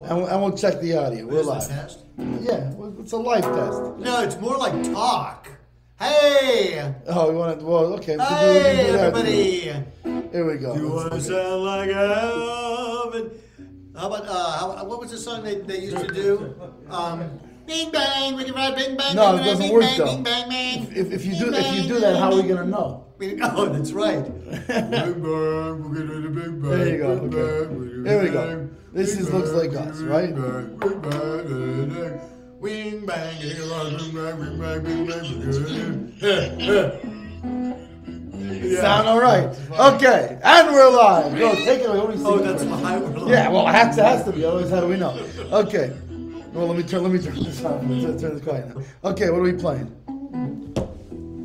and we'll check the audio. We're Is it a live. test? Yeah, it's a live test. No, it's more like talk. Hey! Oh, you want to? Well, okay. We can Hey, do that. everybody! Here we go. You want to sound like heaven? How about, what was the song they used to do? Bing bang, we can ride bing bang. No, bing, it doesn't bing, work bang, though. Bing bang bang. If you Bing, do bang, that, how are we bing, gonna know? Oh, that's right. Bing bang, we're gonna do bing bang. There you go. Bing Okay. bang, Here we bing go. bang, This bing looks bang, like us, right? Bing bang, bing bang, bing bang, bing bang, bing bang. Sound all right? Okay, and we're live. Go, take it away. What do you Oh, think? that's live. We're live. Yeah, well, it has to be. Otherwise, how do we know? Okay. Well, let me turn this on. Let's turn this quiet now. Okay, what are we playing?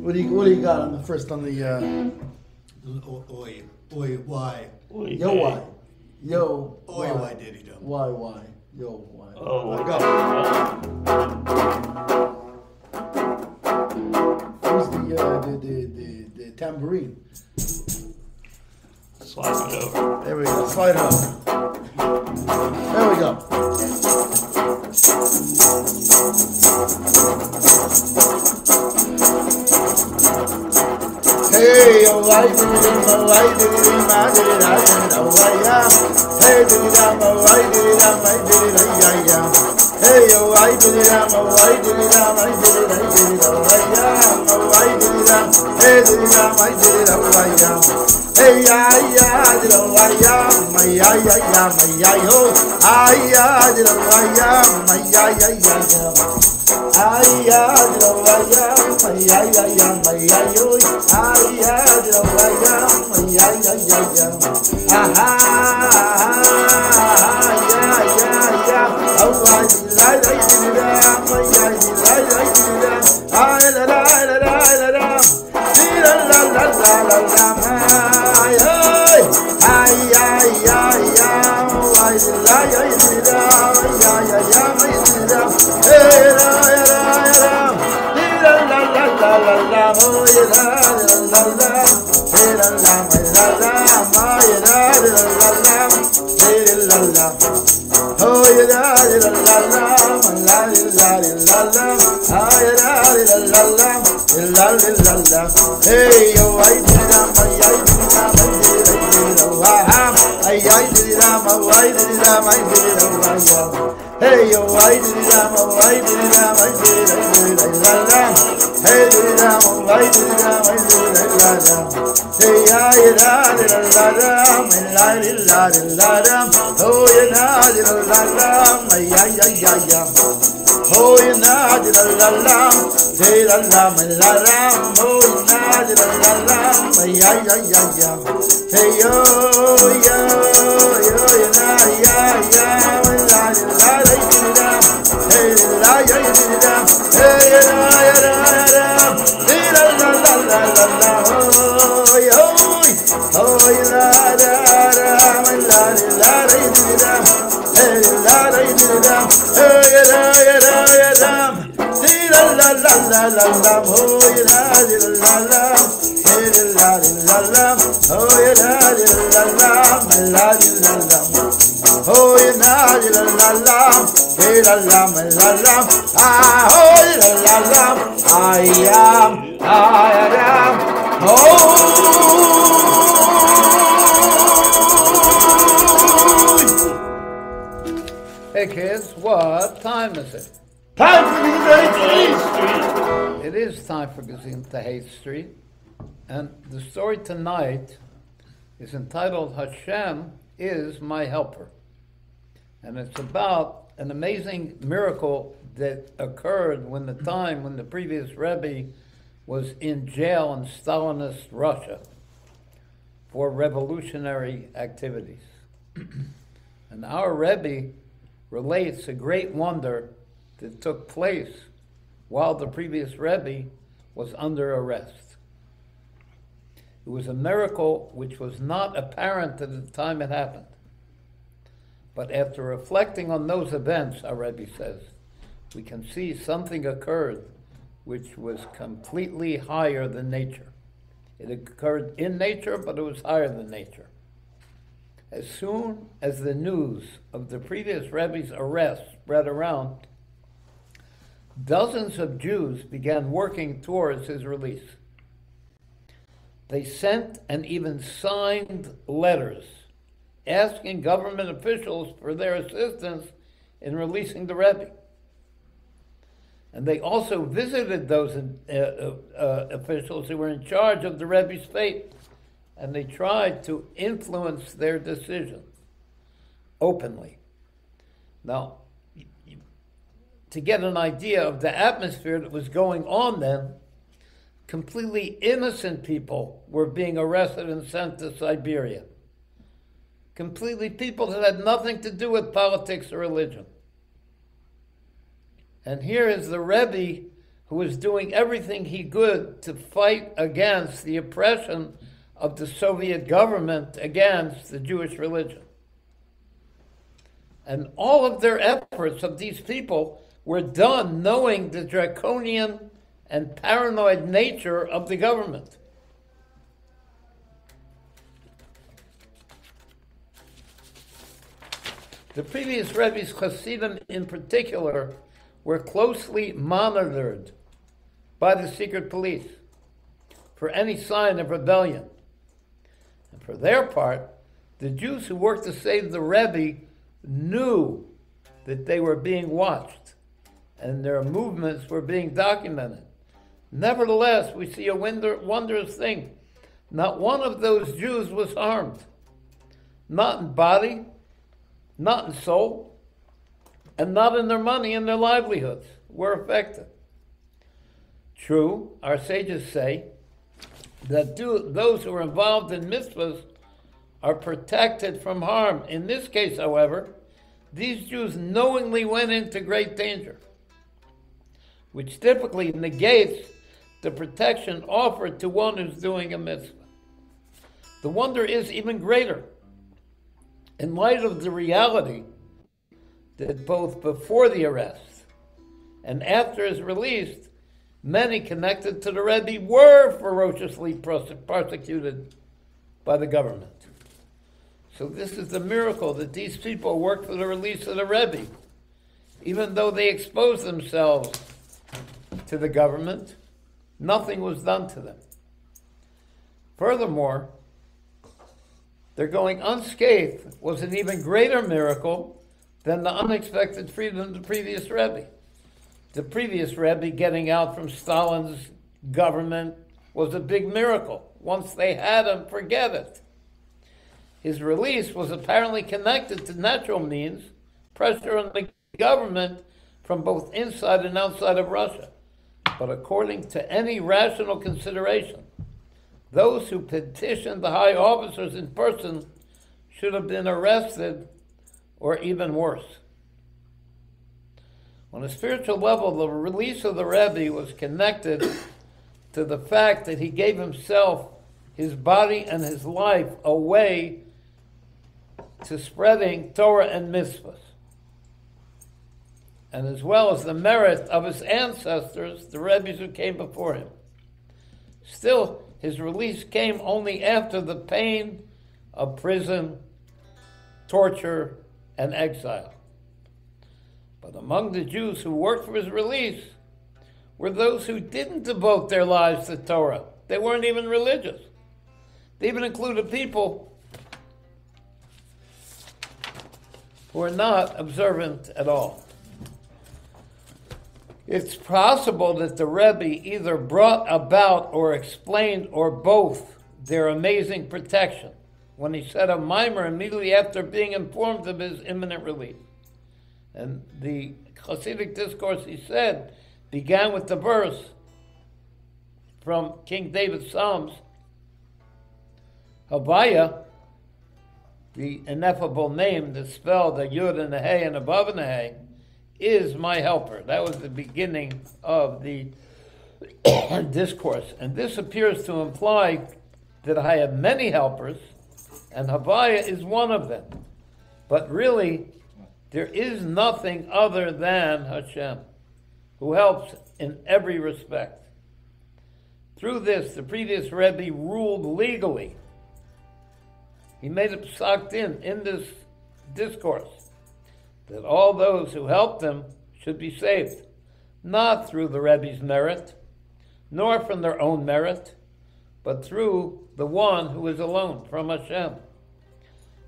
What do you got on the first on the? Oi, why? Yo, why? Yo, Oi, why did he do? Why? Yo, why? Oh, Go. Who's the tambourine? Slide it over. There we go. Slide it up. There we go. Hey, oh, I did it, oh, I did it, I did it, oh, I am. Hey, did it, oh, I did it, I did it, I am. Hey, oh, I did it, oh, I did it, I did it, oh, I am. Oh, I did it, hey, did it, I did it, oh, I am. Hey, I did it, oh, I am. My, oh, I did it, oh, I am. My, Hey, yo, I did it, Hey, yo, I did it, I did it, I did it, la la. Hey, did it, I did it, I did it, la la. Hey, I did it, la la, oh, you did it, la la, ya. Oh, you did it, la la, say la la, oh, you did it, la la, ya. Hey, yo, Hey kids, what time is it? Time for the Street. It is time for Gezintahait Street, and the story tonight is entitled Hashem is My Helper. And it's about an amazing miracle that occurred when the previous Rebbe was in jail in Stalinist Russia for revolutionary activities. And our Rebbe relates a great wonder that took place while the previous Rebbe was under arrest. It was a miracle which was not apparent at the time it happened. But after reflecting on those events, our Rebbe says, we can see something occurred which was completely higher than nature. It occurred in nature, but it was higher than nature. As soon as the news of the previous Rebbe's arrest spread around, dozens of Jews began working towards his release. They sent and even signed letters asking government officials for their assistance in releasing the Rebbe. And they also visited those officials who were in charge of the Rebbe's fate, and they tried to influence their decisions openly. Now, to get an idea of the atmosphere that was going on then, completely innocent people were being arrested and sent to Siberia. Completely people that had nothing to do with politics or religion. And here is the Rebbe who was doing everything he could to fight against the oppression of the Soviet government against the Jewish religion. And all of their efforts of these people were done knowing the draconian and paranoid nature of the government. The previous Rebbe's Chassidim in particular were closely monitored by the secret police for any sign of rebellion. And for their part, the Jews who worked to save the Rebbe knew that they were being watched and their movements were being documented. Nevertheless, we see a wondrous thing. Not one of those Jews was harmed. Not in body, not in soul, and not in their money and their livelihoods were affected. True, our sages say that those who are involved in mitzvahs are protected from harm. In this case, however, these Jews knowingly went into great danger, which typically negates the protection offered to one who's doing a mitzvah. The wonder is even greater in light of the reality that both before the arrest and after his release, many connected to the Rebbe were ferociously persecuted by the government. So this is the miracle that these people worked for the release of the Rebbe, even though they exposed themselves to the government. Nothing was done to them. Furthermore, their going unscathed was an even greater miracle than the unexpected freedom of the previous Rebbe. The previous Rebbe getting out from Stalin's government was a big miracle. Once they had him, forget it. His release was apparently connected to natural means, pressure on the government from both inside and outside of Russia. But according to any rational consideration, those who petitioned the high officers in person should have been arrested, or even worse. On a spiritual level, the release of the Rebbe was connected to the fact that he gave himself, his body, and his life away to spreading Torah and mitzvahs. And as well as the merit of his ancestors, the Rebbes who came before him. Still, his release came only after the pain of prison, torture, and exile. But among the Jews who worked for his release were those who didn't devote their lives to Torah. They weren't even religious. They even included people who are not observant at all. It's possible that the Rebbe either brought about or explained or both their amazing protection when he said a mimer immediately after being informed of his imminent release. And the Hasidic discourse, he said, began with the verse from King David's Psalms, Havaya, the ineffable name that's spelled a Yud and a Hey and above and a Hey, is my helper. That was the beginning of the discourse. And this appears to imply that I have many helpers, and Havaya is one of them. But really, there is nothing other than Hashem, who helps in every respect. Through this, the previous Rebbe ruled legally. he made it sucked in this discourse that all those who helped him should be saved, not through the Rebbe's merit, nor from their own merit, but through the one who is alone, from Hashem.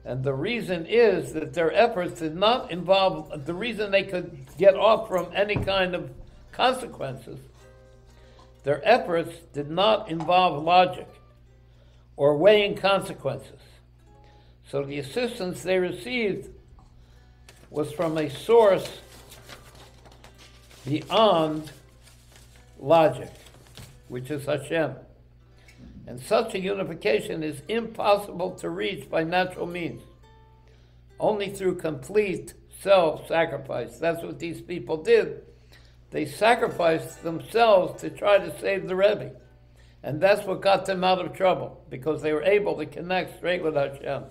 And the reason is that their efforts did not involve, the reason they could get off from any kind of consequences, their efforts did not involve logic or weighing consequences. So the assistance they received was from a source beyond logic, which is Hashem. And such a unification is impossible to reach by natural means, only through complete self-sacrifice. That's what these people did. They sacrificed themselves to try to save the Rebbe. And that's what got them out of trouble, because they were able to connect straight with Hashem.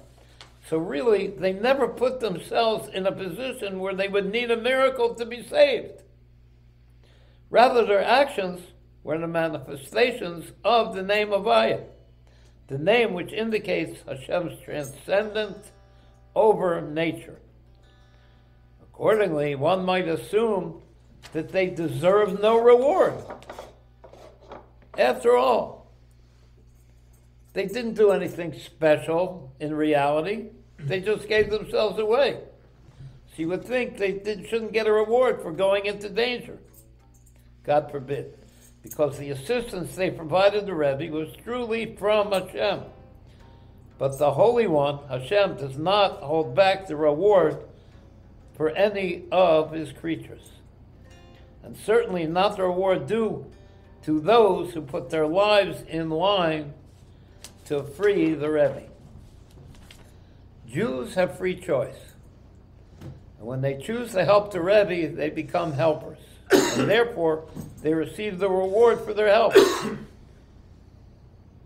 So really, they never put themselves in a position where they would need a miracle to be saved. Rather, their actions were the manifestations of the name of Vayechi, the name which indicates Hashem's transcendent over nature. Accordingly, one might assume that they deserve no reward. After all, they didn't do anything special in reality. They just gave themselves away. So you would think they shouldn't get a reward for going into danger. God forbid. Because the assistance they provided the Rebbe was truly from Hashem. But the Holy One, Hashem, does not hold back the reward for any of his creatures. And certainly not the reward due to those who put their lives in line to free the Rebbe. Jews have free choice. And when they choose to help the Rebbe, they become helpers. And therefore, they receive the reward for their help.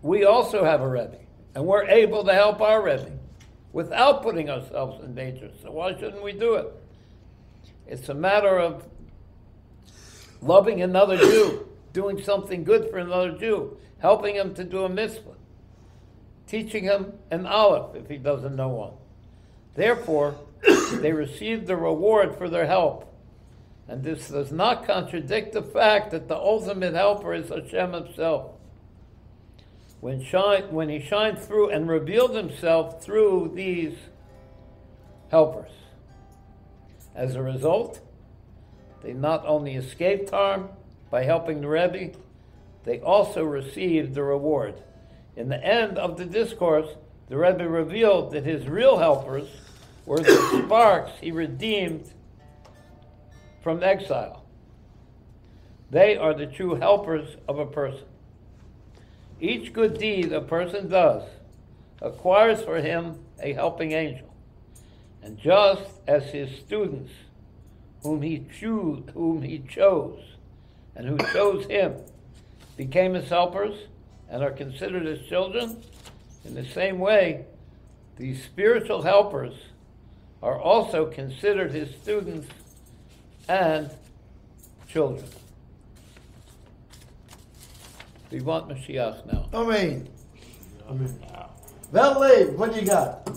We also have a Rebbe, and we're able to help our Rebbe without putting ourselves in danger. So why shouldn't we do it? It's a matter of loving another Jew, doing something good for another Jew, helping him to do a mitzvah, teaching him an aleph if he doesn't know one. Therefore, they receive the reward for their help. And this does not contradict the fact that the ultimate helper is Hashem himself. When he shined through and revealed himself through these helpers. As a result, they not only escaped harm by helping the Rebbe, they also received the reward. In the end of the discourse, the Rebbe revealed that his real helpers were the sparks he redeemed from exile. They are the true helpers of a person. Each good deed a person does acquires for him a helping angel. And just as his students, whom he chose and who chose him, became his helpers and are considered his children, in the same way, these spiritual helpers are also considered his students and children. We want Mashiach now. Amen. Amen. Valerie, what do you got?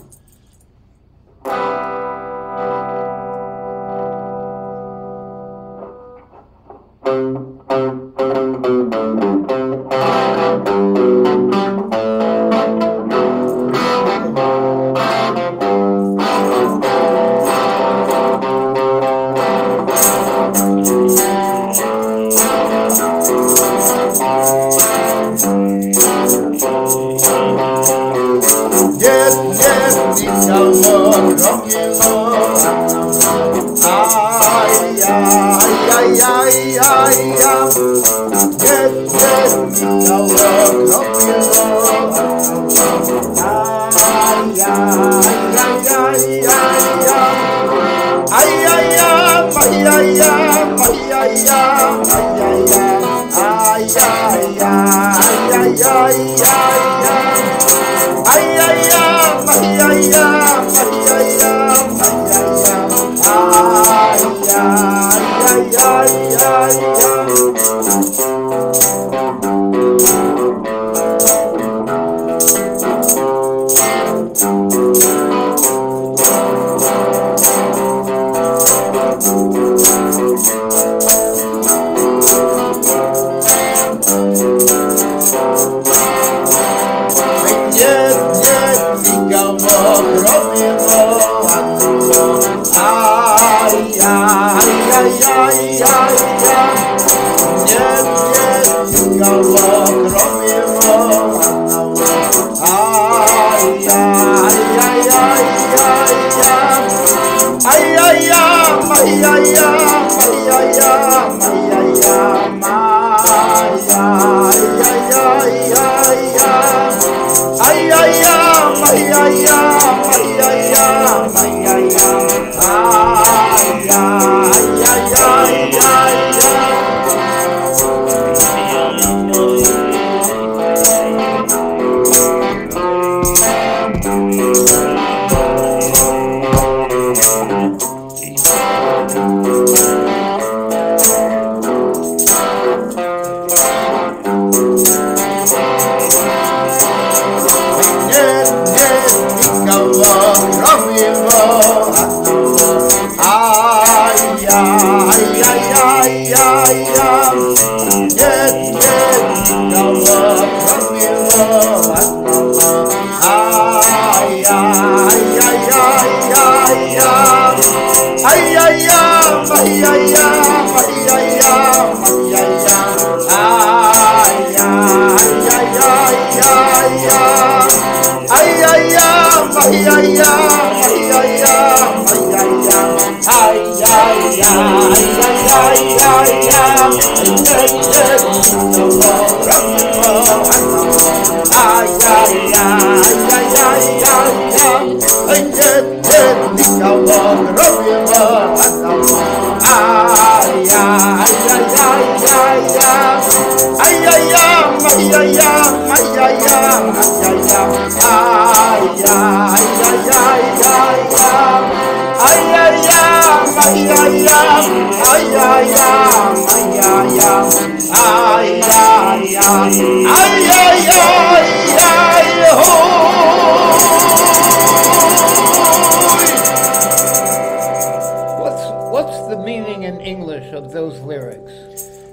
What's the meaning in English of those lyrics?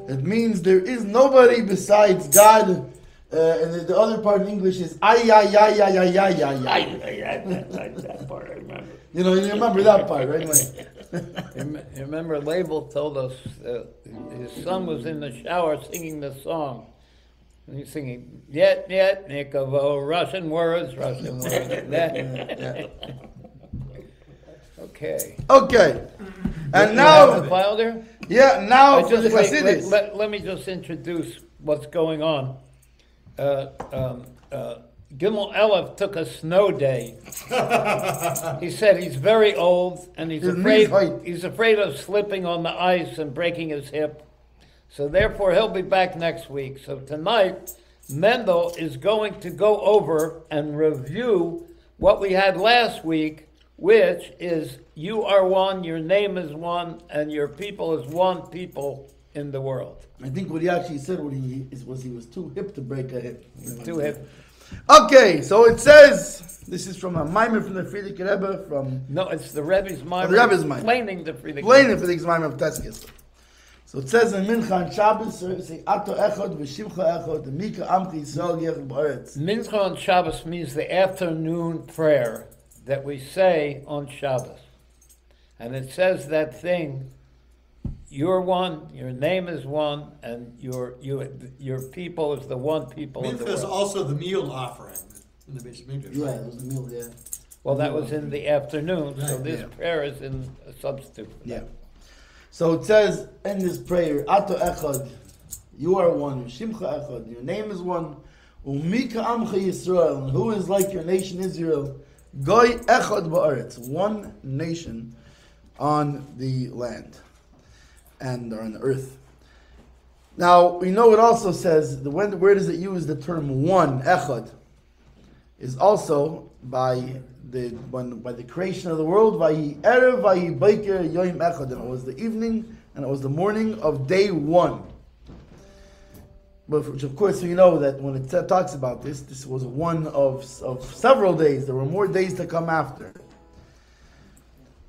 It means there is nobody besides God, and the other part in English is ay. That part I remember. You know, you remember that part, right? You remember Label told us his son was in the shower singing the song. And he's singing, yet, Nikovo, Russian words. Yeah. Okay. Okay. And You now, have the file there? yeah, now for the Wait, Chassidus. let me just introduce what's going on. Gimel Elef took a snow day. He said he's very old and he's His knees hurt. afraid of slipping on the ice and breaking his hip. So therefore he'll be back next week. So tonight, Mendel is going to go over and review what we had last week, which is you are one, your name is one, and your people is one people in the world. I think what he actually said was he was too hip to break a hip. Too hip. Okay, so it says, this is from a mimer from the Friedrich Rebbe, from No, it's the Rebbe's mind. The Rebbe's mind. Explaining the Friedrich. Plain for the mimer of Teskis. So it says in Mincha and Shabbos, say Ato Echad v'Shimcha Echad, the Mika Amchi Yisrael Yechad Ba'aretz. Mincha on Shabbos means the afternoon prayer that we say on Shabbos. And it says that thing, you're one, your name is one, and your people is the one people in the Mincha world. is also the meal offering in the Beis Mikdash. Yeah, it was the meal, yeah. Well, that was in the afternoon, so Right, this yeah. prayer is in a substitute. Yeah. So it says in this prayer, Ato Echad, you are one, Shimcha Echad, your name is one, Umika Amcha Yisrael, and who is like your nation Israel, Goy Echad Ba'aretz, one nation on the land and on the earth. Now, we know it also says, where does it use the term one, Echad, is also by the creation of the world, Vayi Erev, Vayi Baiker, Yoim Echad, and it was the evening and it was the morning of day one. But which of course we know that when it talks about this was one of several days. There were more days to come after.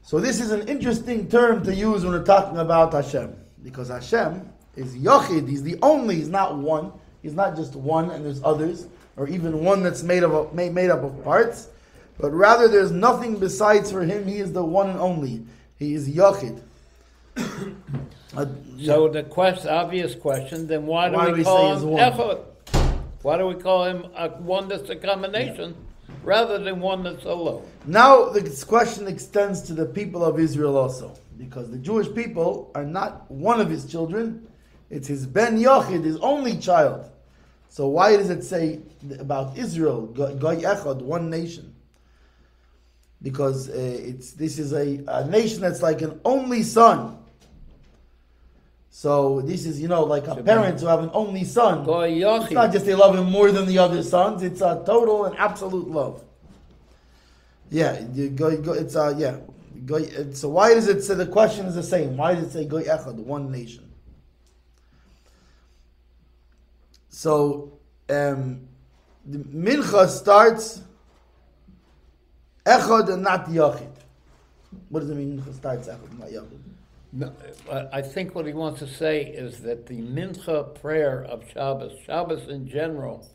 So this is an interesting term to use when we're talking about Hashem, because Hashem is Yochid. He's the only. He's not one. He's not just one, and there's others, or even one that's made up of parts. But rather, there's nothing besides for him. He is the one and only. He is Yochid. So the obvious question, then why do we call him Echad? Why do we call him one that's a combination rather than one that's alone? Now this question extends to the people of Israel also, because the Jewish people are not one of his children. It's his Ben Yochid, his only child. So why does it say about Israel, Goy Echad, one nation? Because this is a nation that's like an only son. So this is, like a parents who have an only son. It's not just they love him more than the other sons. It's a total and absolute love. Yeah, so why does it say, the question is the same. Why does it say Goy Echad, one nation? So the Mincha starts Echad and not Yachid. What does it mean Mincha starts Echad and not Yachid? No, I think what he wants to say is that the Mincha prayer of Shabbos in general,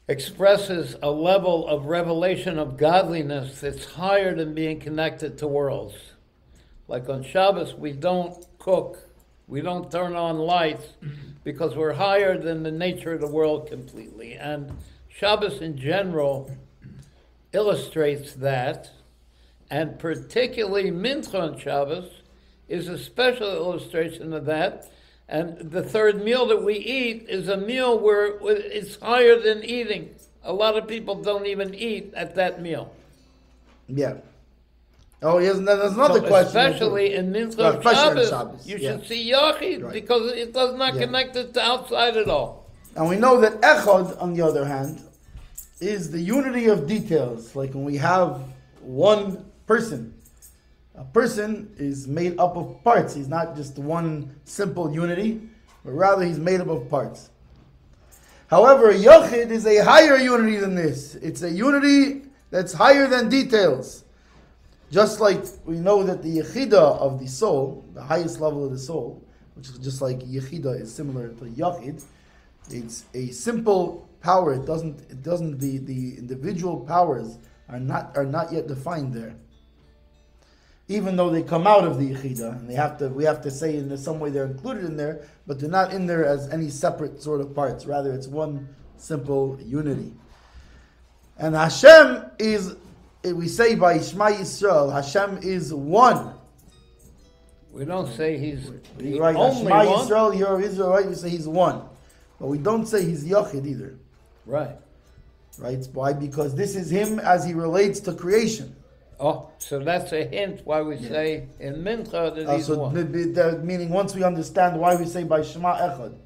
expresses a level of revelation of godliness that's higher than being connected to worlds. Like on Shabbos, we don't cook, we don't turn on lights, because we're higher than the nature of the world completely. And Shabbos in general illustrates that. And particularly Mincha on Shabbos is a special illustration of that. And the third meal that we eat is a meal where it's higher than eating. A lot of people don't even eat at that meal. Yeah. Oh, yes, and then there's another question. Especially in Mincha Shabbos, you should see Yachid, because it does not connect it to outside at all. And we know that Echad, on the other hand, is the unity of details. Like when we have one person. A person is made up of parts. He's not just one simple unity, but rather he's made up of parts. However, Yochid is a higher unity than this. It's a unity that's higher than details. Just like we know that the Yechida of the soul, the highest level of the soul, which is just like Yechida is similar to Yochid, it's a simple power. It doesn't the individual powers are not yet defined there. Even though they come out of the Yechida, and we have to say in some way they're included in there, but they're not in there as any separate sort of parts. Rather, it's one simple unity. And Hashem is, we say by Shema Yisrael, Hashem is one. We don't say he's the right, only Shema one. Yisrael, you're Israel, right? We say he's one. But we don't say he's Yochid either. Right. Right? Why? Because this is him as he relates to creation. Oh, so that's a hint why we say in Mincha that he's one. Meaning once we understand why we say by Shema Echad,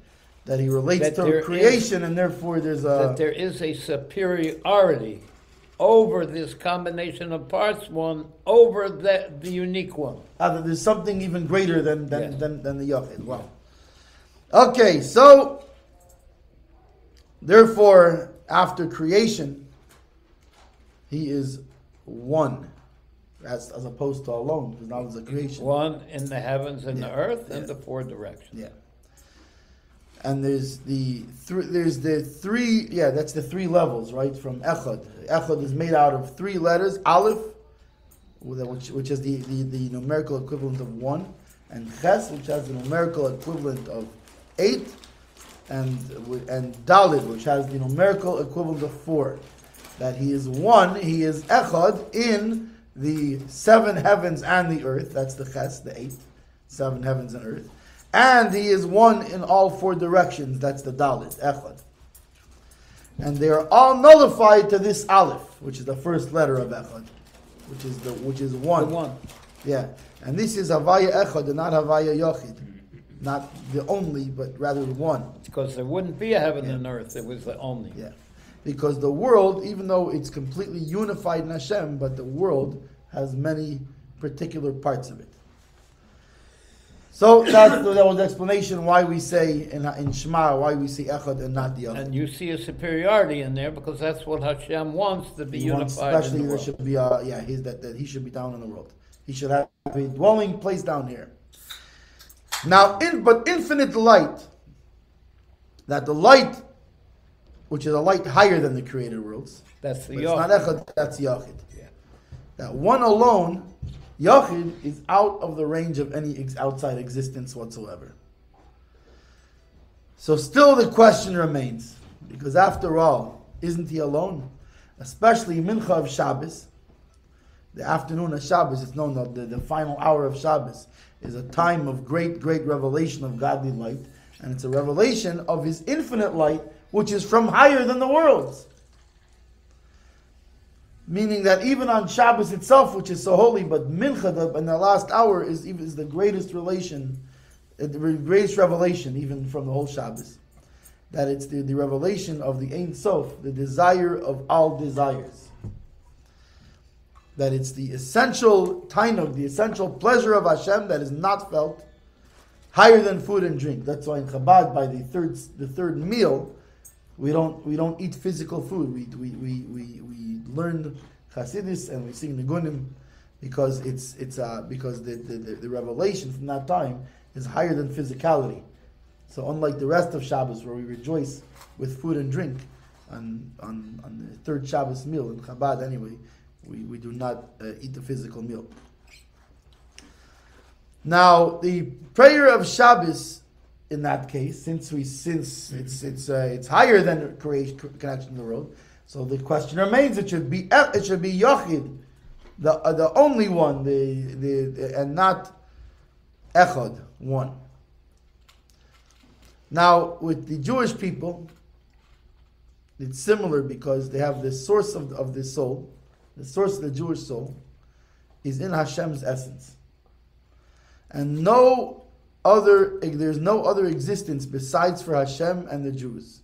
that he relates to creation, and therefore that there is a superiority over this combination of parts one, over the unique one. There's something even greater than the Yochid. Wow. Okay, so therefore, after creation, he is one. As opposed to alone, because now there's a creation. One in the heavens and the earth and the four directions. Yeah. And there's the three. Yeah, that's the three levels, right? From Echad. Echad is made out of three letters: Aleph, which is the numerical equivalent of 1, and Ches, which has the numerical equivalent of 8, and Dalet, which has the numerical equivalent of 4. That he is one. He is Echad in the 7 heavens and the earth. That's the Ches, the 8, 7 heavens and earth. And he is one in all 4 directions. That's the Dalet, Echad. And they are all nullified to this Aleph, which is the first letter of Echad, which is one. The one. Yeah. And this is Havaya Echad and not Havaya Yochid. Not the only, but rather the one. Because there wouldn't be a heaven and earth, it was the only. Yeah. Because the world, even though it's completely unified in Hashem, but the world has many particular parts of it. So that was the explanation why we say in Shema, why we say Echad and not the other. And you see a superiority in there because that's what Hashem wants to be unified. Especially in the there world. should be that he should be down in the world. He should have a dwelling place down here. Now, but infinite light, that the light, which is a light higher than the created worlds, That's the but it's not Yachid. Echad, that's Yachid. Yeah. That one alone, Yachid, is out of the range of any outside existence whatsoever. So still the question remains, because after all, isn't he alone? Especially Mincha of Shabbos, the afternoon of Shabbos, it's known that the final hour of Shabbos is a time of great, great revelation of godly light, and it's a revelation of his infinite light, which is from higher than the worlds. Meaning that even on Shabbos itself, which is so holy, but Mincha, in the last hour, is the greatest relation, the greatest revelation, even from the whole Shabbos. That it's the revelation of the Ein Sof, the desire of all desires. That it's the essential tainug, the essential pleasure of Hashem that is not felt, higher than food and drink. That's why in Chabad, by the third meal, we don't eat physical food. We learn Chassidus and we sing Nigunim because because the revelation from that time is higher than physicality. So unlike the rest of Shabbos where we rejoice with food and drink on the third Shabbos meal in Chabad anyway, we do not eat the physical meal. Now the prayer of Shabbos in that case, since it's higher than creation connection to the world, so the question remains: it should be Yachid, the only one, and not Echad, one. Now with the Jewish people, it's similar because they have the source of the soul, the source of the Jewish soul, is in Hashem's essence, and there's no other existence besides for Hashem and the Jews.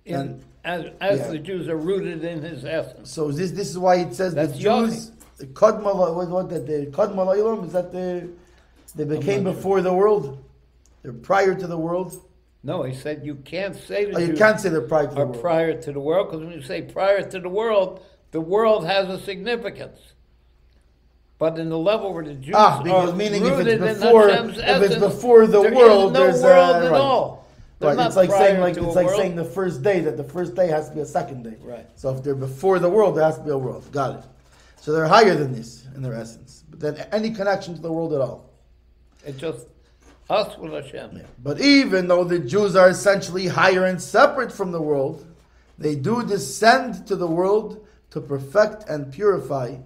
As the Jews are rooted in His essence. So this is why it says That's the Jews, the Kadma Olam, is that they became before the world, they're prior to the world. No, he said you can't say the You Jews can't say they're prior to the are world. prior to the world, because when you say prior to the world has a significance. But in the level where the Jews because are meaning rooted if it's before the world, there is no there's world at all. They're Right, not it's like prior to a world. saying the first day, that the first day has to be a second day. Right. So if they're before the world, there has to be a world. Got it. So they're higher than this in their essence, but then any connection to the world at all. It's just us with Hashem. Yeah. But even though the Jews are essentially higher and separate from the world, they do descend to the world to perfect and purify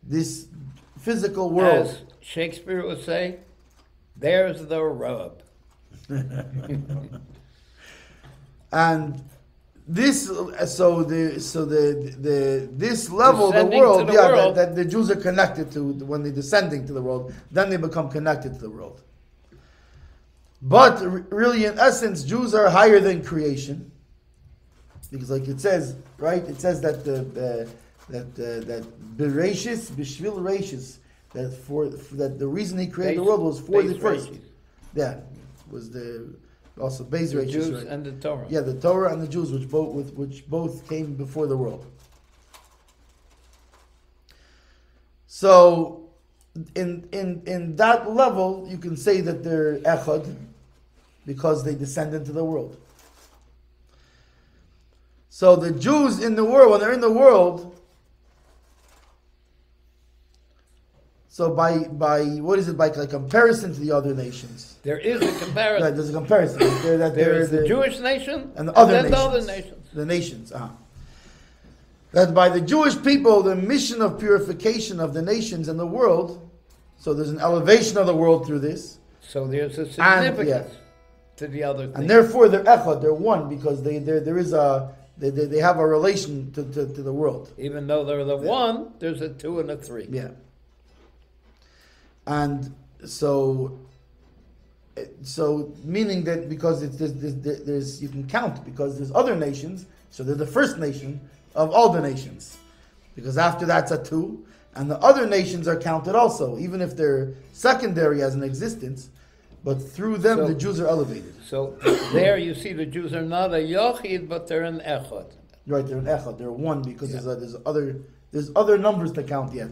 this physical world. As Shakespeare would say, there's the rub. And this, this level, Descending the world, to the world. that the Jews are connected to when they're descending to the world, then they become connected to the world. But really, in essence, Jews are higher than creation, because, like it says, right? It says that that Bereshis Bishvil Reshis, that the reason He created the world was for the first. Yeah, was also Beis The Reshis, Jews right? and the Torah. Yeah, the Torah and the Jews, which both came before the world. So, in that level, you can say that they're echad because they descend into the world. So the Jews in the world, when they're in the world, so by what is it, by comparison to the other nations? There is a comparison. Right, there's a comparison. There is the Jewish nation and the other then nations. the other nations. The nations. That by the Jewish people, the mission of purification of the nations and the world, so there's an elevation of the world through this. So there's a significance to the other things. And therefore they're echad, they're one, because they have a relation to the world. Even though they're the one, there's a two and a three. Yeah. And so meaning that because there's you can count, because there's other nations, so they're the first nation of all the nations. Because after that's a two, And the other nations are counted also, even if they're secondary as an existence, but through them the Jews are elevated. So there you see the Jews are not a yochid, but they're an echad. Right, they're an echad, they're one, because there's other numbers to count yet.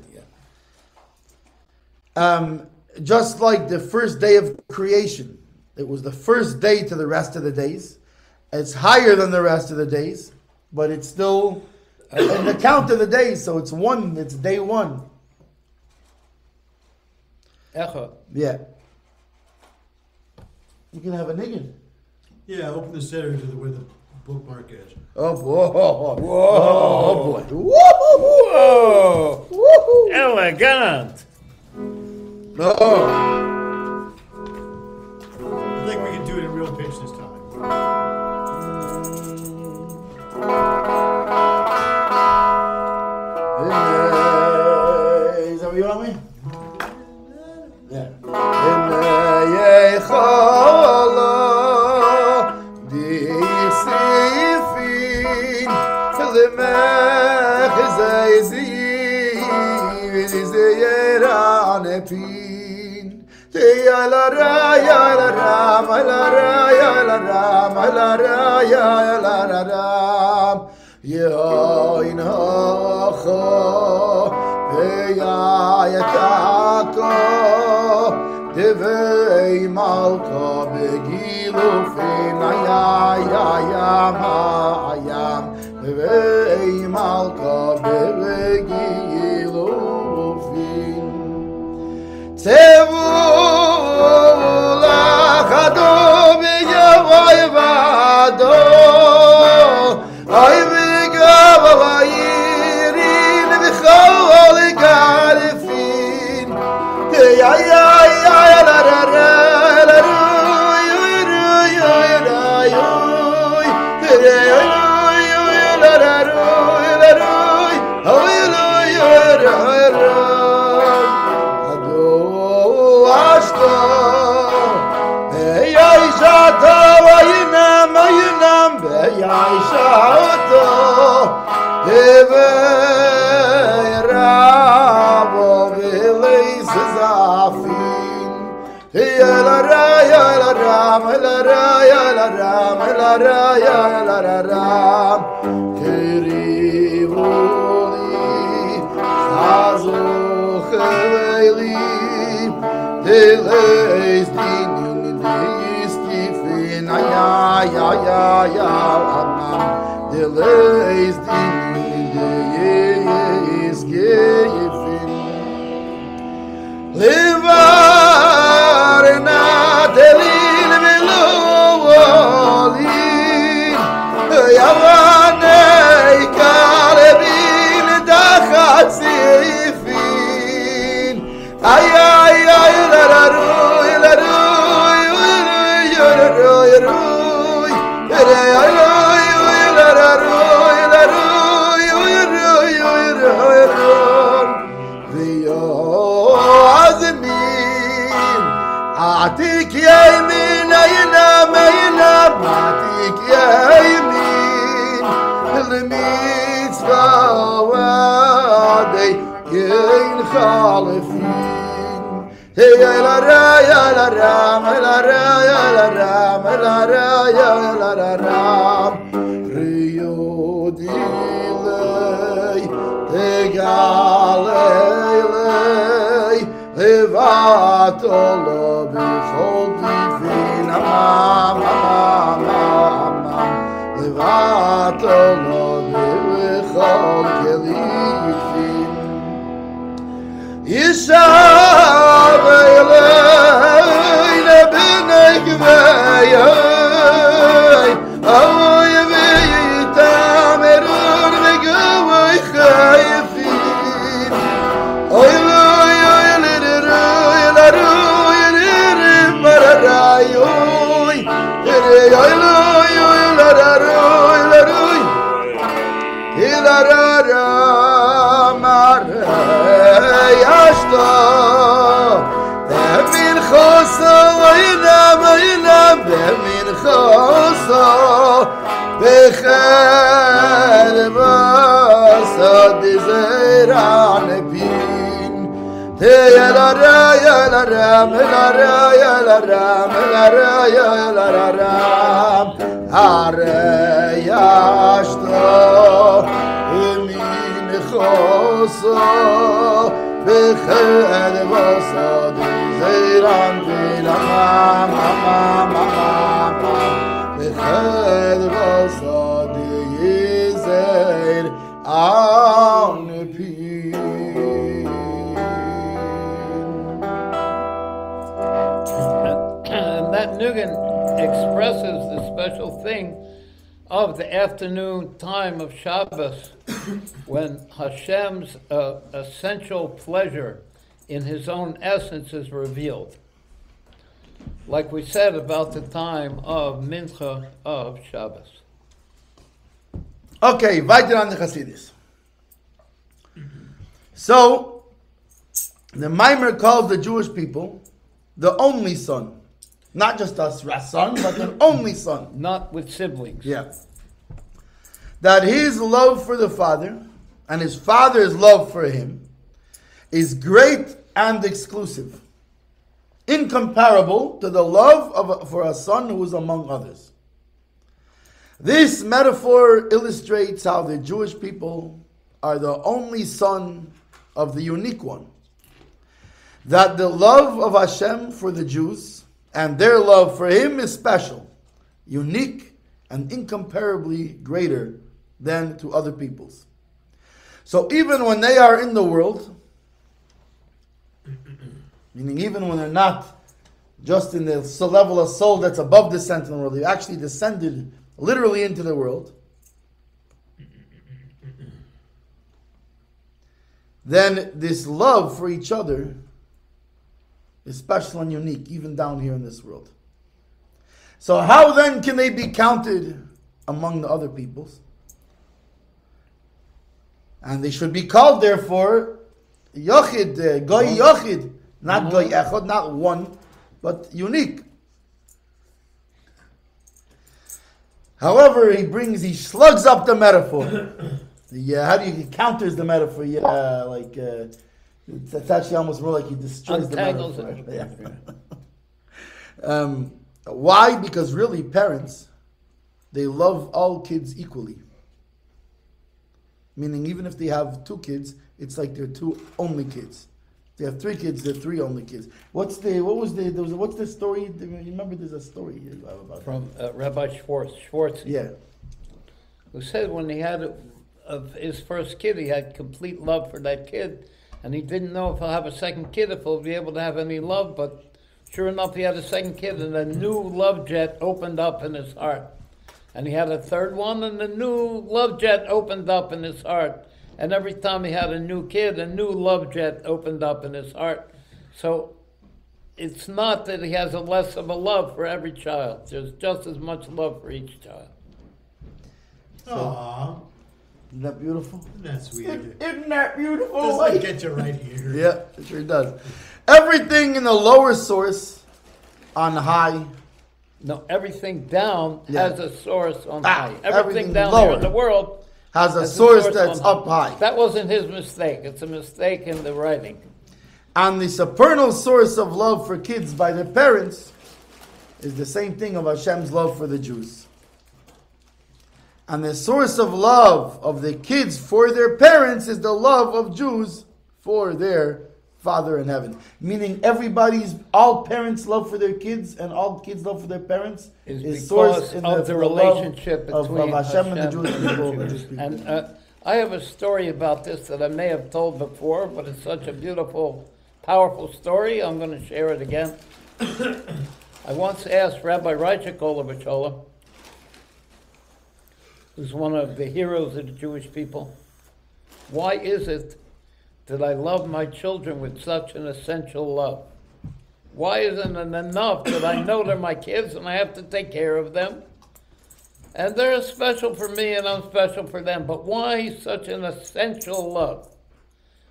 Just like the first day of creation, it was the first day to the rest of the days. It's higher than the rest of the days, but it's still in the count of the days, so it's one, it's day one. Echad. Yeah. You can have a niggin. Yeah, open the center to where the bookmark is. Oh boy. Whoa. Oh boy. Whoa. Woohoo. Elegant. Oh. I think we can do it in real pitch this time. Is that what you want me? Yeah. Devei malka begilufin ayam devei malka begilufin tevu lachado biyavay vado ay bigavayirin b'chol galifin Bechel basad zera nebi And that Nugan expresses the special thing of the afternoon time of Shabbos when Hashem's essential pleasure in his own essence is revealed. Like we said about the time of Mincha of Shabbos. Okay, weiter on the Chassidus. So, the Maimer calls the Jewish people the only son. Not just a son, but an only son. Not with siblings. Yeah. That his love for the Father and his Father's love for him is great and exclusive, incomparable to the love for a son who is among others. This metaphor illustrates how the Jewish people are the only son of the unique one. That the love of Hashem for the Jews and their love for him is special, unique, and incomparably greater than to other peoples. So even when they are in the world, meaning even when they're not just in the level of soul that's above descent in the world, they actually descended literally into the world, then this love for each other is special and unique, even down here in this world. So how then can they be counted among the other peoples? And they should be called, therefore, Yochid, Goy Yochid, not Goy Echad, not one, but unique. However, he slugs up the metaphor. How do you counters the metaphor? It's actually almost more like he destroys the metaphor. Why? Because really, parents, they love all kids equally. Meaning, even if they have 2 kids, it's like they're 2 only kids. If they have 3 kids, they're 3 only kids. What's the story? You remember there's a story about from Rabbi Schwartz. Yeah. Who said when he had his first kid, he had complete love for that kid, and he didn't know if he'll have a second kid, if he'll be able to have any love, but sure enough, he had a second kid, and a new love jet opened up in his heart. And he had a third one, and the new love jet opened up in his heart. And every time he had a new kid, a new love jet opened up in his heart. So it's not that he has a less of a love for every child. There's just as much love for each child. Aww. Isn't that beautiful? That's sweet. Isn't that beautiful? Doesn't get you right here. Yeah, it sure does. Everything in the lower source on high. No, everything down has a source on high. Everything Everything down lower here in the world has a source that's up high. That wasn't his mistake. It's a mistake in the writing. And the supernal source of love for kids by their parents is the same thing of Hashem's love for the Jews. And the source of love of the kids for their parents is the love of Jews for their Father in heaven. Meaning all parents' love for their kids and all kids' love for their parents is sourced in the relationship of between Hashem and the Jewish people. And I have a story about this that I may have told before, but it's such a beautiful, powerful story, I'm going to share it again. I once asked Rabbi Tzvi, who's one of the heroes of the Jewish people, why is it that I love my children with such an essential love? Why isn't it enough that I know they're my kids and I have to take care of them? And they're special for me and I'm special for them. But why such an essential love?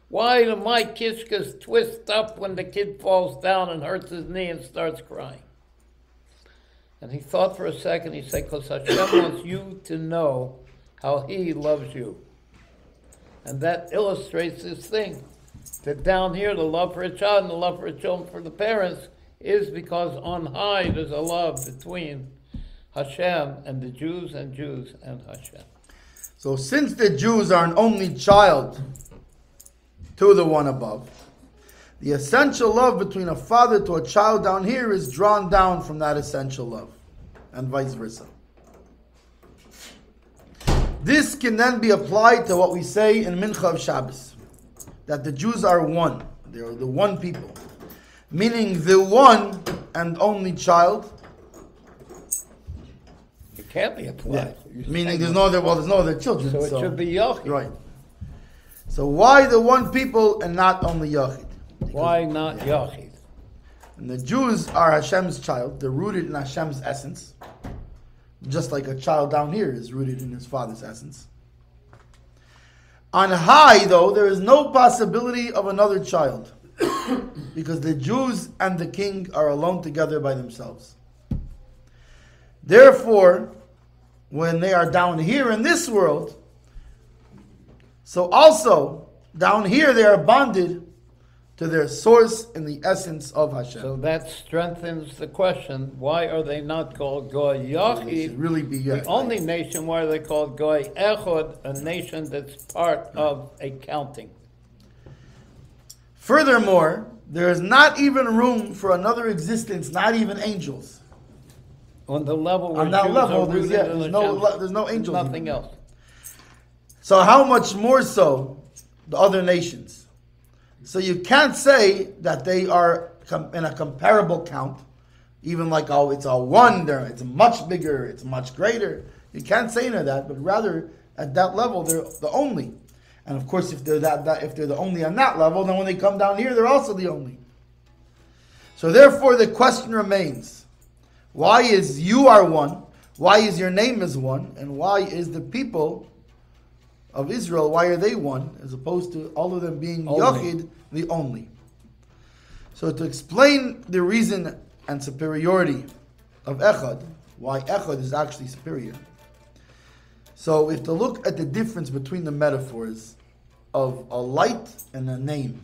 Why do my kishkas twist up when the kid falls down and hurts his knee and starts crying? And he thought for a second, he said, because Hashem wants you to know how he loves you. And that illustrates this thing. that down here the love for a child and the love for a child for the parents is because on high there's a love between Hashem and the Jews and Hashem. So since the Jews are an only child to the one above, the essential love between a father to a child down here is drawn down from that essential love, and vice versa. This can then be applied to what we say in Mincha of Shabbos, that the Jews are one. They are the one people. Meaning the one and only child. It can't be applied. Yeah. Meaning there's no other children. So it should be Yachid. Right. So why the one people and not only Yachid? Why not Yachid? And the Jews are Hashem's child. They're rooted in Hashem's essence. Just like a child down here is rooted in his father's essence. On high, though, there is no possibility of another child. Because the Jews and the king are alone together by themselves. Therefore, when they are down here in this world, so also down here they are bonded to their source in the essence of Hashem. So that strengthens the question, why are they not called Goy It Yachid? should really be The only nation, why are they called Goy Echad, a nation that's part of a counting? Furthermore, there is not even room for another existence, not even angels. On the level where On that Jews level, are there's, rooted yeah, in there's no angels. nothing even. else. So how much more so the other nations? So you can't say that they are in a comparable count, even like, oh, it's a one there, it's much bigger, it's much greater. You can't say any of that, but rather at that level they're the only. And of course, if they're if they're the only on that level, then when they come down here, they're also the only. So therefore, the question remains: why is you are one? Why is your name is one? And why is the people of Israel, why are they one, as opposed to all of them being Yachid, the only? So to explain the reason and superiority of Echad, why Echad is actually superior. So we have to look at the difference between the metaphors of a light and a name.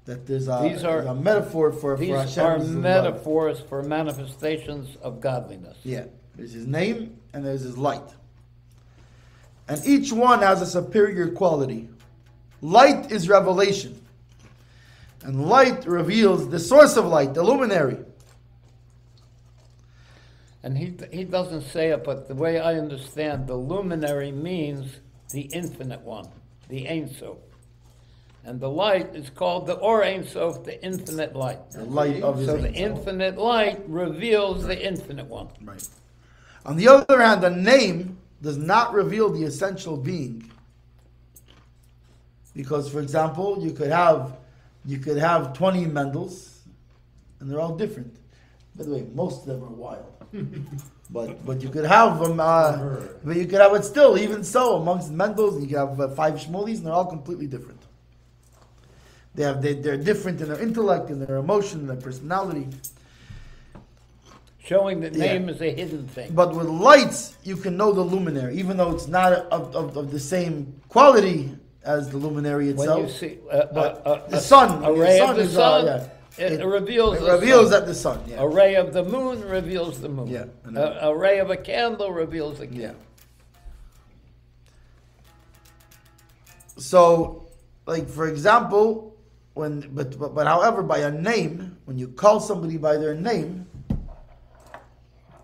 That there's a metaphor for Hashem. These are metaphors for manifestations of godliness. Yeah, there's his name and there's his light. And each one has a superior quality. Light is revelation. And light reveals the source of light, the luminary. And he doesn't say it, but the way I understand, the luminary means the infinite one, the Ein Sof. And the light is called the Or Ein Sof, the infinite light. The light of his So the Ein Sof. infinite light reveals the infinite one. Right. On the other hand, the name does not reveal the essential being. Because, for example, you could have 20 Mendels, and they're all different. By the way, most of them are wild. But you could have them. But you could have it still. Even so, amongst Mendels, you could have 5 Shmulis, and they're all completely different. They're different in their intellect, in their emotion, in their personality. Showing that name is a hidden thing. But with lights, you can know the luminary, even though it's not of the same quality as the luminary itself. When you see the sun, a ray of the is, sun, it reveals it the reveals sun. that the sun. Yeah. A ray of the moon reveals the moon. Yeah. A ray of a candle reveals the candle. Yeah. So, like for example, but however, by a name, when you call somebody by their name,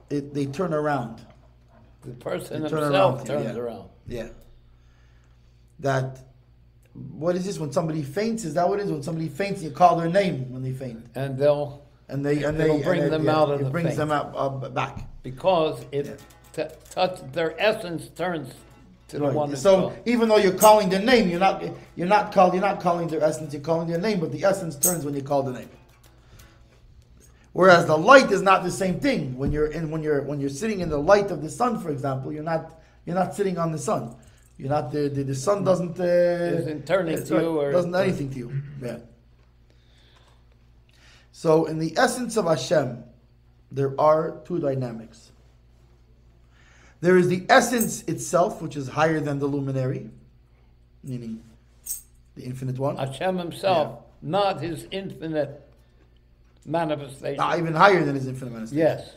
they turn around. The person They turn himself around, turns yeah. around. Yeah. What is this? When somebody faints, is that what it is? When somebody faints, you call their name when they faint, And it'll bring them out of the It brings faint. them out back. because it their essence turns to the one. So even though you're calling their name, you're not calling their essence. You're calling their name, but the essence turns when you call the name. Whereas the light is not the same thing. When you're sitting in the light of the sun, for example, you're not sitting on the sun. You're not the sun doesn't isn't turning to you or doesn't do anything to you. Yeah. So in the essence of Hashem, there are 2 dynamics. There is the essence itself, which is higher than the luminary, meaning The infinite one. Hashem himself, not his infinite manifestation. Even higher than his infinite manifestation. Yes.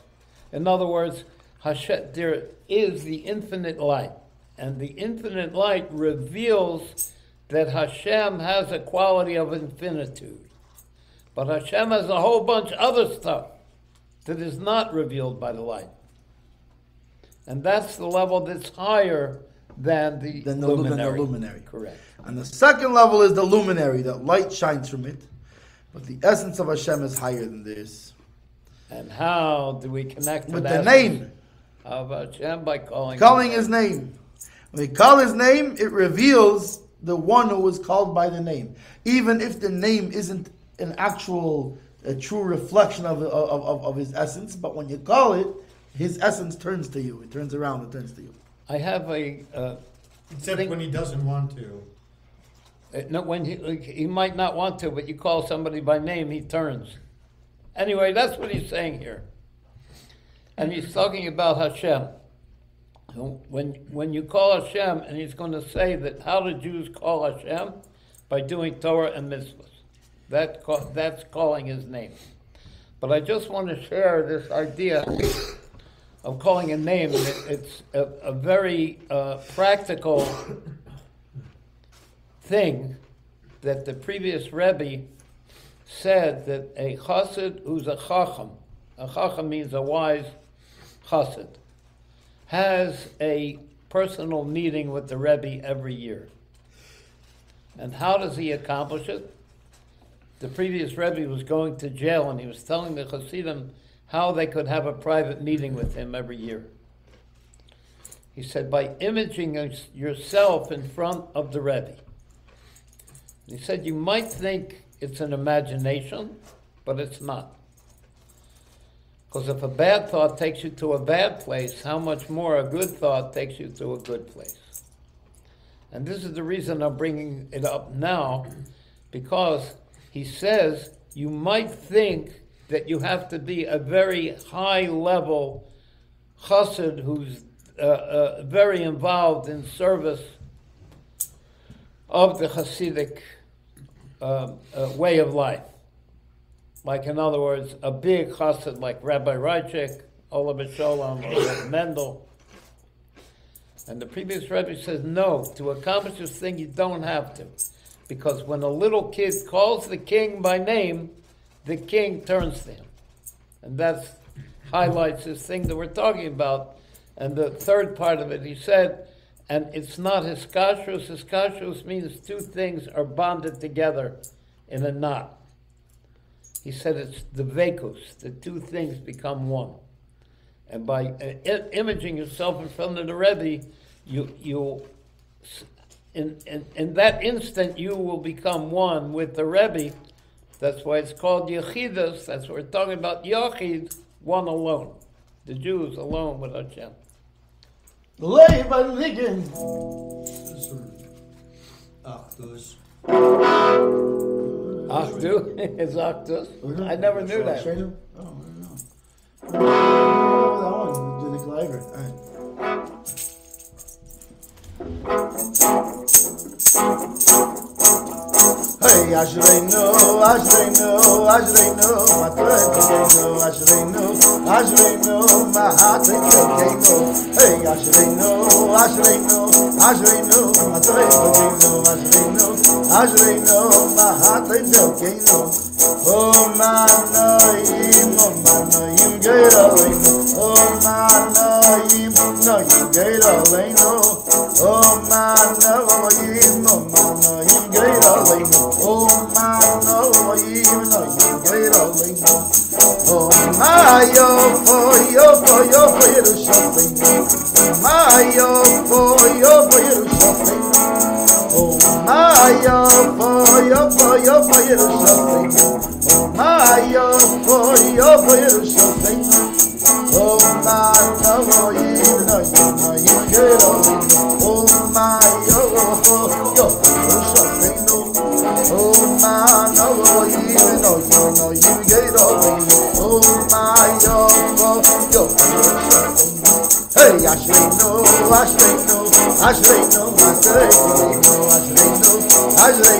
In other words, Hashem, there is the infinite light. And the infinite light reveals that Hashem has a quality of infinitude. But Hashem has a whole bunch of other stuff that is not revealed by the light. And that's the level that's higher than the luminary. Correct. And the second level is the luminary, that light shines from it. But the essence of Hashem is higher than this. And how do we connect with the name of Hashem? By calling his name. When we call his name, it reveals the one who was called by the name. Even if the name isn't an actual, a true reflection of his essence, but when you call it, his essence turns to you. It turns around, it turns to you. I have a... Except when he doesn't want to. No, when he might not want to, but you call somebody by name, he turns. Anyway, that's what he's saying here. And he's talking about Hashem. When you call Hashem, and he's going to say that how do Jews call Hashem? By doing Torah and mitzvahs. That's calling his name. But I just want to share this idea of calling a name. It's a very practical thing that the previous Rebbe said, that a chassid who's a chacham means a wise chassid, has a personal meeting with the Rebbe every year. And how does he accomplish it? The previous Rebbe was going to jail, and he was telling the Chassidim how they could have a private meeting with him every year. He said, by imaging yourself in front of the Rebbe. He said, you might think it's an imagination, but it's not. Because if a bad thought takes you to a bad place, how much more a good thought takes you to a good place? And this is the reason I'm bringing it up now, because he says you might think that you have to be a very high-level chassid who's very involved in service of the Hasidic way of life. Like, in other words, a big chassid like Rabbi Reichik, Olav Sholem, or Rebbe Mendel. And the previous Rebbe says, no, to accomplish this thing you don't have to. Because when a little kid calls the king by name, the king turns to him. And that highlights this thing that we're talking about. And the third part of it, he said, and it's not hiskashrus. Hiskashrus means two things are bonded together in a knot. He said it's the vekus, the two things become one. And by imaging yourself in front of the Rebbe, in that instant you will become one with the Rebbe. That's why it's called Yechidus. That's what we're talking about. Yachid, one alone. The Jews alone with Hashem. Achdus. Achdus? It's Achdus? I never knew that. Oh, I don't know. That one, do the Clever. All right. Hey, Ashreinu, Ashreinu, Ashreinu, my Ashreinu, Ashreinu, Ashreinu, my heart is hey, Ashreinu, Ashreinu, Ashreinu, my Ashreinu, Ashreinu, my heart is oh, Manoim, Geralino, oh, Manoim, no, Geralino, oh, Manoim, Manoim, Geralino. Oh my no, oh my yo for you shopping. My yo for you shopping. Oh my yo for you shopping. Oh my yo for you shopping. Oh my no, you get on. Oh my yo for you shopping. Oh my, no, you get away. Oh my, yo. Hey, Ashreinu, Ashreinu, Ashreinu, Ashreinu, Ashreinu, Ashreinu.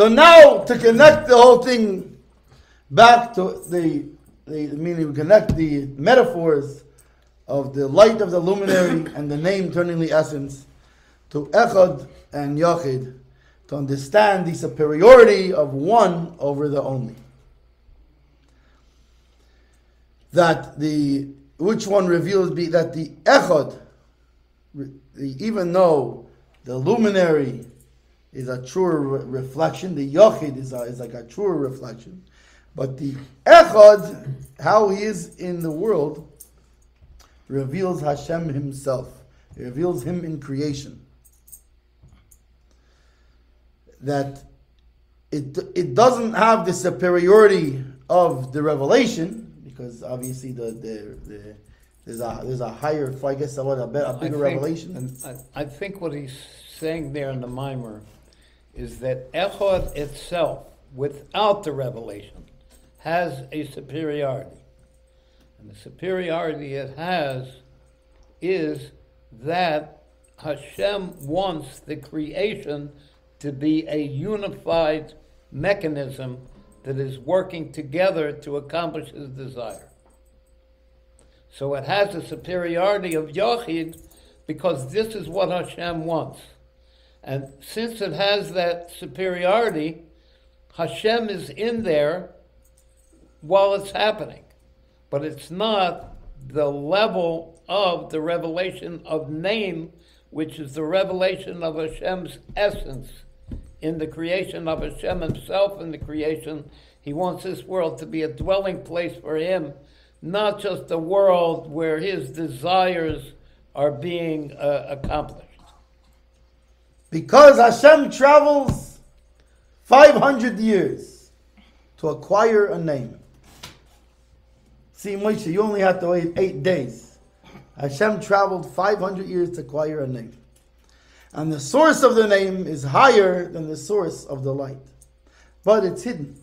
So now, to connect the whole thing back to the meaning, we connect the metaphors of the light of the luminary and the name turning the essence to Echad and Yachid, to understand the superiority of one over the only. That which one reveals that the Echad, even though the luminary is a truer reflection, the Yachid is like a truer reflection, but the Echad, how he is in the world, reveals Hashem himself. It reveals him in creation. That it doesn't have the superiority of the revelation, because obviously there's a higher, I guess, a bigger revelation. And I think what he's saying there in the mimer is that Echad itself, without the revelation, has a superiority. And the superiority it has is that Hashem wants the creation to be a unified mechanism that is working together to accomplish his desire. So it has a superiority of Yachid because this is what Hashem wants. And since it has that superiority, Hashem is in there while it's happening. But it's not the level of the revelation of name, which is the revelation of Hashem's essence in the creation of Hashem himself in the creation. He wants this world to be a dwelling place for him, not just a world where his desires are being accomplished. Because Hashem travels 500 years to acquire a name. See, Moshe, you only have to wait 8 days. Hashem traveled 500 years to acquire a name. And the source of the name is higher than the source of the light. But it's hidden.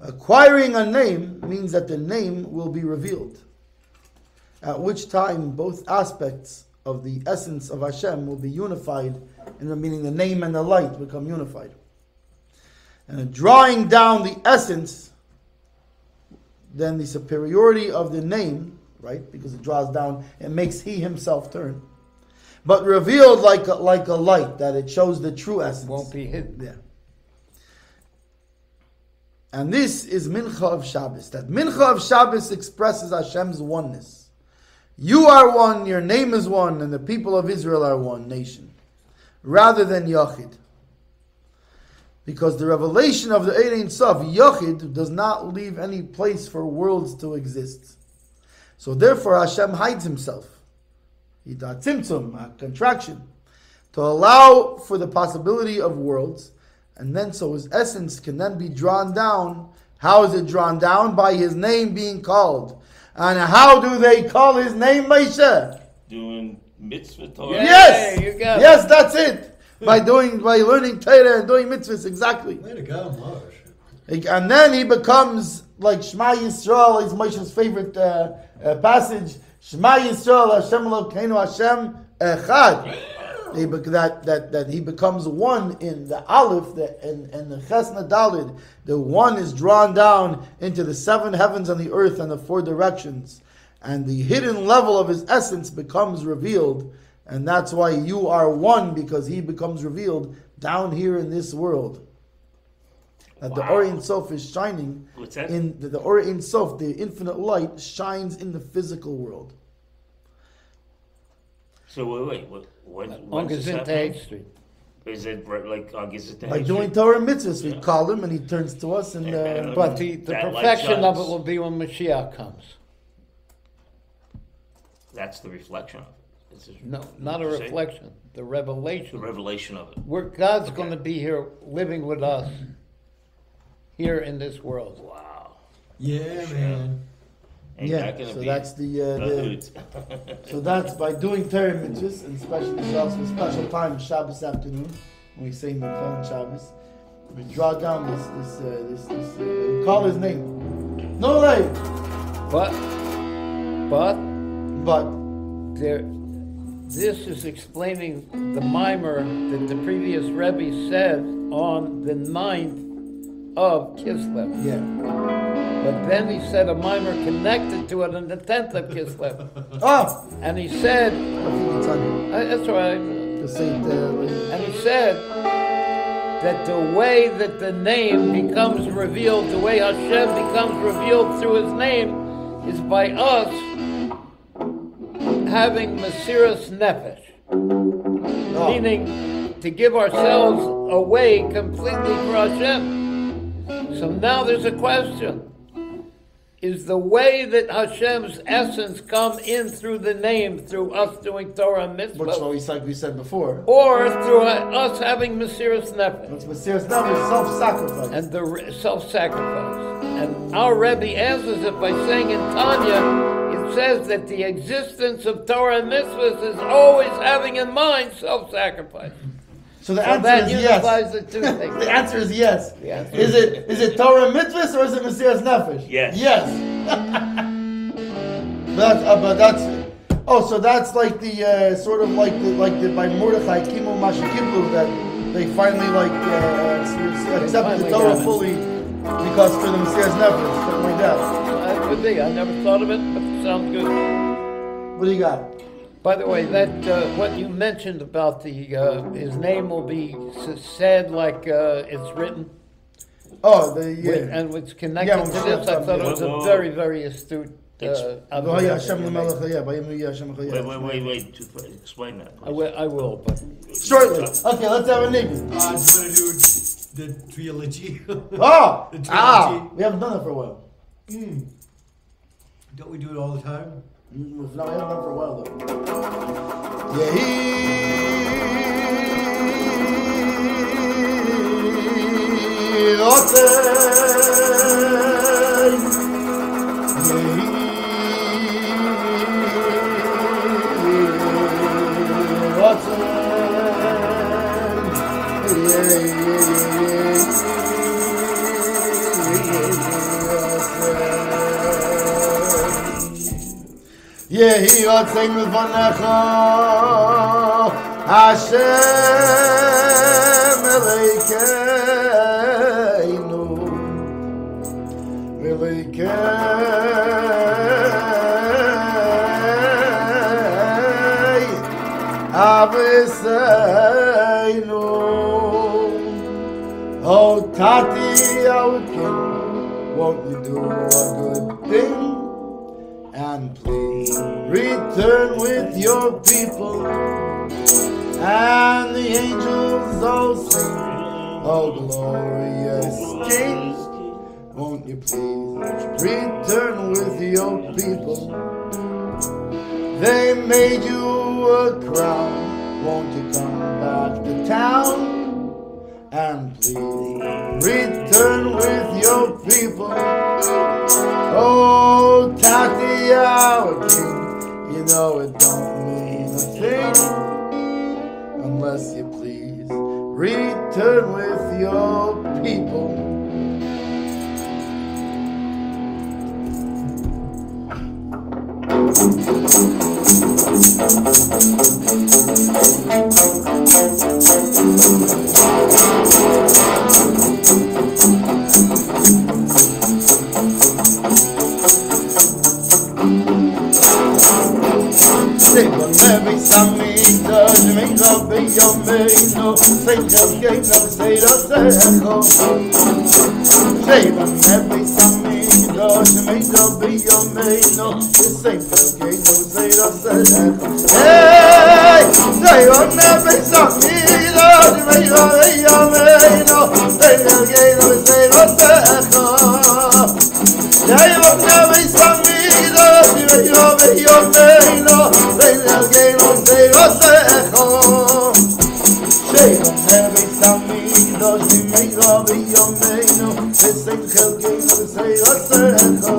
Acquiring a name means that the name will be revealed. At which time both aspects of the essence of Hashem will be unified, meaning the name and the light become unified. And drawing down the essence, then the superiority of the name, right? Because it draws down, it makes he himself turn. But revealed like a light, that it shows the true essence. Won't be hidden. Yeah. And this is Mincha of Shabbos. That Mincha of Shabbos expresses Hashem's oneness. You are one, your name is one, and the people of Israel are one nation. Rather than Yachid. Because the revelation of the Ein Sof, Yachid, does not leave any place for worlds to exist. So therefore Hashem hides himself. Tzimtzum, a contraction, to allow for the possibility of worlds, and then so his essence can then be drawn down. How is it drawn down? By his name being called. And how do they call his name, Moshe? Doing mitzvah Torah. Yes! You got it. Yes, that's it. By learning Torah and doing mitzvahs, exactly. Way to go, Moshe. And then he becomes like Shema Yisrael, is Moshe's favorite passage. Shema Yisrael, Hashem Elokeinu, Hashem Echad. That he becomes one in the Aleph and the Chesna Dalid. The one is drawn down into the 7 heavens and the earth and the 4 directions. And the hidden level of his essence becomes revealed. And that's why you are one, because he becomes revealed down here in this world. That the Or Ein Sof is shining. What's that? In the Or Ein Sof, the infinite light, shines in the physical world. So wait. On When's this happening? Gezintahait Street. Is it like on Gezintahait? By doing Torah mitzvahs, we call him and he turns to us. And But the That light perfection of it shines. will be when Mashiach comes. That's the reflection of it. No, not a What did you say? reflection. The revelation. The revelation of it. Where God's going to be here, living with us, here in this world. Wow. Yeah, man. Ain't yeah, that gonna so be that's the the hoot. so that's by doing Torah mitzvahs, and especially there's also a special time Shabbos afternoon when we say Mincha on Shabbos. We draw down this we call his name. No way. But But this is explaining the mimer that the previous Rebbe said on the 9th of Kislev. yeah. But then he said a mimer connected to it on the 10th of Kislev. Oh, And he said, I think it's on here. that's right. To say it, And he said that the way that the name becomes revealed, the way Hashem becomes revealed through his name, is by us having Mesiras Nefesh. Meaning to give ourselves away completely for Hashem. So now there's a question. Is the way that Hashem's essence come in through the name, through us doing Torah and which mitzvah, like we said before. or through us having Mesiras Nefesh? What's Mesiras Nefesh? Self-sacrifice. And the self-sacrifice. And our Rebbe answers it by saying in Tanya, it says that the existence of Torah and mitzvahs is always having in mind self-sacrifice. So the So answer that is unifies yes. the two things. The answer is yes. The answer Is it Torah mitzvahs or is it Mesiras Nefesh? Yes. Yes. But that's so that's like the sort of like the by Mordechai Kimu Mashikiblu that they finally accepted the finally Torah got it. fully because for the Mesiras Nefesh, something like that. That could be. I never thought of it, but it sounds good. What do you got? By the way, that what you mentioned about the his name will be said like it's written, Oh, and it's connected Yeah, to well, this. I thought it was a Whoa. very, very astute observation. Wait. Explain that. I will, but Shortly. Okay, let's have a nigga. I'm going to do the trilogy. Oh! The trilogy. We haven't done that for a while. Don't we do it all the time? No, we haven't done it for a while though. Yehi Ratzon Lefanecha Hashem Elokeinu Aviseinu. Oh Tati, our King, won't you do a good thing? And please return with your people, and the angels all sing, oh glorious King, won't you please return with your people? They made you a crown, won't you come back to town? And please return with your people. Oh, Tati, our King, you know it don't mean a thing unless you please return with your people. Say what every Sami does, make up in your meino. Say just game, never say the seco. Say what every Sami does, make up in your meino. Say just game, never say the seco. Hey, say what every Sami does, make up in your meino. Say just game, never say the seco. Say what every Sami does, make up in your meino. Say just game, never say the seco. Say what every Sami does, make up in your meino. Say just game, never say the seco.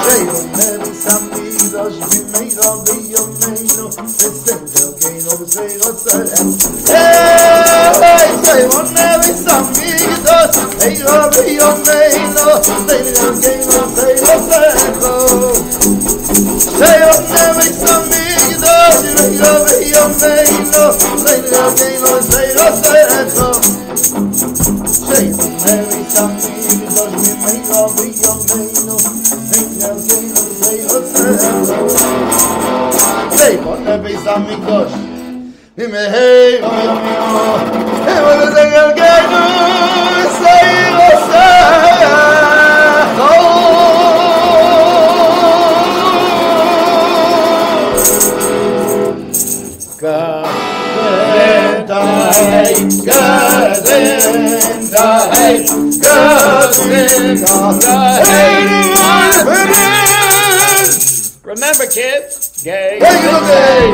Say what every Sami does, make up in your meino. Say just game, never say the seco. Hey, say what every Sami does, make up in your meino. Say just game, never say the seco. Say what every Sami does, make up in your meino. Say just game, never say the seco. Say what every Sami does, make up in your meino. Say just game, never say the seco. Say what every Sami does. Dime hey, oh hey, what is it again? Say Remember, kids, gay. Hey,